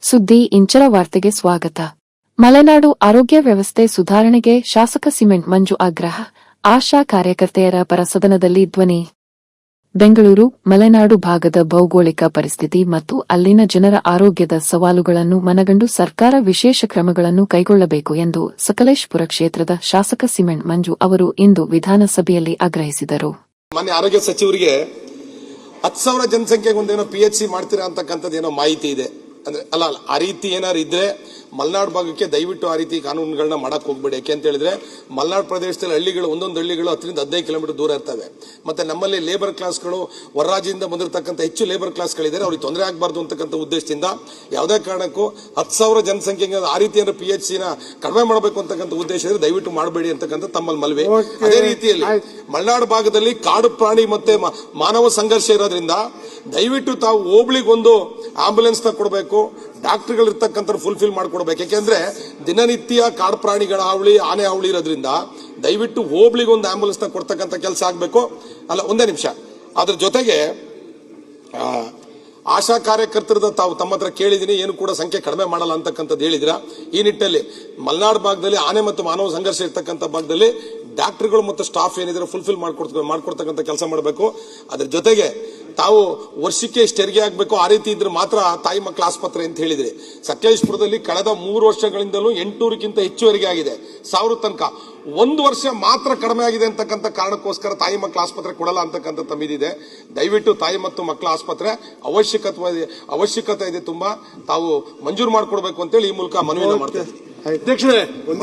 ಸುದ್ದಿ ಇಂಚರ ವಾರ್ತೆಗೆ ಸ್ವಾಗತ. ಮಲೆನಾಡು ಆರೋಗ್ಯ ವ್ಯವಸ್ಥೆ ಸುಧಾರಣೆಗೆ ಶಾಸಕ ಸಿಮೆಂಟ್ ಮಂಜು ಆಗ್ರಹ. ಆಶಾ ಕಾರ್ಯಕರ್ತೆಯರ ಪರ ಸದನದಲ್ಲಿ ಧ್ವನಿ. ಬೆಂಗಳೂರು ಮಲೆನಾಡು ಭಾಗದ ಭೌಗೋಳಿಕ ಪರಿಸ್ಥಿತಿ ಮತ್ತು ಅಲ್ಲಿನ ಜನರ ಆರೋಗ್ಯದ ಸವಾಲುಗಳನ್ನು ಮನಗಂಡು ಸರ್ಕಾರ ವಿಶೇಷ ಕ್ರಮಗಳನ್ನು ಕೈಗೊಳ್ಳಬೇಕು ಎಂದು ಸಕಲೇಶಪುರ ಕ್ಷೇತ್ರದ ಶಾಸಕ ಸಿಮೆಂಟ್ ಮಂಜು ಅವರು ಇಂದು ವಿಧಾನಸಭೆಯಲ್ಲಿ ಆಗ್ರಹಿಸಿದರು. ಮಾನ್ಯ ಆರೋಗ್ಯ ಸಚಿವರಿಗೆ 10,000 ಜನಸಂಖ್ಯೆಗೆ ಒಂದೇನೋ PHC ಮಾಡ್ತೀರಾ ಅಂತಕ್ಕಂಥದ್ದೇನೋ ಮಾಹಿತಿ ಇದೆ. ಅಂದ್ರೆ ಅಲ್ಲ ಆ ರೀತಿ ಏನಾದ್ರು ಇದ್ರೆ ಮಲೆನಾಡು ಭಾಗಕ್ಕೆ ದಯವಿಟ್ಟು ಆ ರೀತಿ ಕಾನೂನುಗಳನ್ನ ಮಾಡಕ್ ಹೋಗ್ಬೇಡಿ. ಯಾಕೆ ಅಂತ ಹೇಳಿದ್ರೆ ಮಲೆನಾಡು ಪ್ರದೇಶದಲ್ಲಿ ಹಳ್ಳಿಗಳು ಒಂದೊಂದು ಹಳ್ಳಿಗಳು 10-15 ಕಿಲೋಮೀಟರ್ ದೂರ ಇರ್ತವೆ. ಮತ್ತೆ ನಮ್ಮಲ್ಲಿ ಲೇಬರ್ ಕ್ಲಾಸ್ಗಳು ಹೊರ ರಾಜ್ಯದಿಂದ ಬಂದಿರತಕ್ಕಂಥ ಹೆಚ್ಚು ಲೇಬರ್ ಕ್ಲಾಸ್ಗಳಿದ್ದಾರೆ, ಅವ್ರಿಗೆ ತೊಂದರೆ ಆಗಬಾರ್ದು ಅಂತಕ್ಕಂಥ ಉದ್ದೇಶದಿಂದ ಯಾವುದೇ ಕಾರಣಕ್ಕೂ 10,000 ಜನಸಂಖ್ಯೆಗೆ ಆ ರೀತಿ ಏನಾದ್ರು PHC ನ ಕಡಿಮೆ ಮಾಡಬೇಕು ಅಂತಕ್ಕಂಥ ಉದ್ದೇಶ ಇದ್ರೆ ದಯವಿಟ್ಟು ಮಾಡಬೇಡಿ ಅಂತಕ್ಕಂಥ ತಮ್ಮಲ್ಲಿ ಮನವಿ. ಅದೇ ರೀತಿಯಲ್ಲಿ ಮಲೆನಾಡು ಭಾಗದಲ್ಲಿ ಕಾಡು ಪ್ರಾಣಿ ಮತ್ತೆ ಮಾನವ ಸಂಘರ್ಷ ಇರೋದ್ರಿಂದ ದಯವಿಟ್ಟು ತಾವು ಹೋಬಳಿಗೊಂದು ಆಂಬುಲೆನ್ಸ್ ನ ಕೊಡಬೇಕು, ಡಾಕ್ಟರ್ಗಳು ಇರ್ತಕ್ಕಂಥ ಫುಲ್ಫಿಲ್ ಮಾಡ್ಕೊಡ್ಬೇಕು. ಯಾಕೆಂದ್ರೆ ದಿನನಿತ್ಯ ಕಾಡು ಪ್ರಾಣಿಗಳ ಹಾವಳಿ, ಆನೆ ಹಾವಳಿ ಇರೋದ್ರಿಂದ ದಯವಿಟ್ಟು ಹೋಬಳಿಗೆ ಒಂದು ಆಂಬುಲೆನ್ಸ್ ನ ಕೊಡ್ತಕ್ಕಂಥ ಕೆಲಸ ಆಗ್ಬೇಕು. ಅಲ್ಲ, ಒಂದೇ ನಿಮಿಷ. ಅದ್ರ ಜೊತೆಗೆ ಆಶಾ ಕಾರ್ಯಕರ್ತರದ ತಾವು ತಮ್ಮ ಹತ್ರ ಕೇಳಿದೀನಿ, ಏನು ಕೂಡ ಸಂಖ್ಯೆ ಕಡಿಮೆ ಮಾಡಲ್ಲ ಅಂತಕ್ಕಂಥದ್ದು ಹೇಳಿದಿರಾ. ಈ ನಿಟ್ಟಿನಲ್ಲಿ ಮಲೆನಾಡು ಭಾಗದಲ್ಲಿ ಆನೆ ಮತ್ತು ಮಾನವ ಸಂಘರ್ಷ ಇರ್ತಕ್ಕಂಥ ಭಾಗದಲ್ಲಿ ಡಾಕ್ಟರ್ಗಳು ಮತ್ತು ಸ್ಟಾಫ್ ಏನಿದ್ರೆ ಫುಲ್ಫಿಲ್ ಮಾಡ್ಕೊಡ್ತಕ್ಕಂಥ ಕೆಲಸ ಮಾಡಬೇಕು. ಅದ್ರ ಜೊತೆಗೆ ತಾವು ವರ್ಷಕ್ಕೆ ಎಷ್ಟು ಹೆರಿಗೆ ಆಗಬೇಕು ಆ ರೀತಿ ಇದ್ರೆ ಮಾತ್ರ ತಾಯಿ ಮಕ್ಕಳ ಆಸ್ಪತ್ರೆ ಅಂತ ಹೇಳಿದ್ರಿ. ಸಕಲೇಶಪುರದಲ್ಲಿ ಕಳೆದ 3 ವರ್ಷಗಳಿಂದಲೂ 800ಕ್ಕಿಂತ ಹೆಚ್ಚು ಹೆರಿಗೆ ಆಗಿದೆ, 1000 ತನಕ. 1 ವರ್ಷ ಮಾತ್ರ ಕಡಿಮೆ ಆಗಿದೆ ಅಂತಕ್ಕಂಥ ಕಾರಣಕ್ಕೋಸ್ಕರ ತಾಯಿ ಮಕ್ಕಳ ಆಸ್ಪತ್ರೆ ಕೊಡಲ್ಲ ಅಂತಕ್ಕಂಥ ತಮ್ಮಿದಿದೆ. ದಯವಿಟ್ಟು ತಾಯಿ ಮತ್ತು ಮಕ್ಕಳ ಆಸ್ಪತ್ರೆ ಅವಶ್ಯಕತೆ ಇದೆ, ತುಂಬಾ ತಾವು ಮಂಜೂರು ಮಾಡಿಕೊಡ್ಬೇಕು ಅಂತೇಳಿ ಈ ಮೂಲಕ ಮನವಿ ಮಾಡ್ತೇವೆ. ಅಧ್ಯಕ್ಷರೇ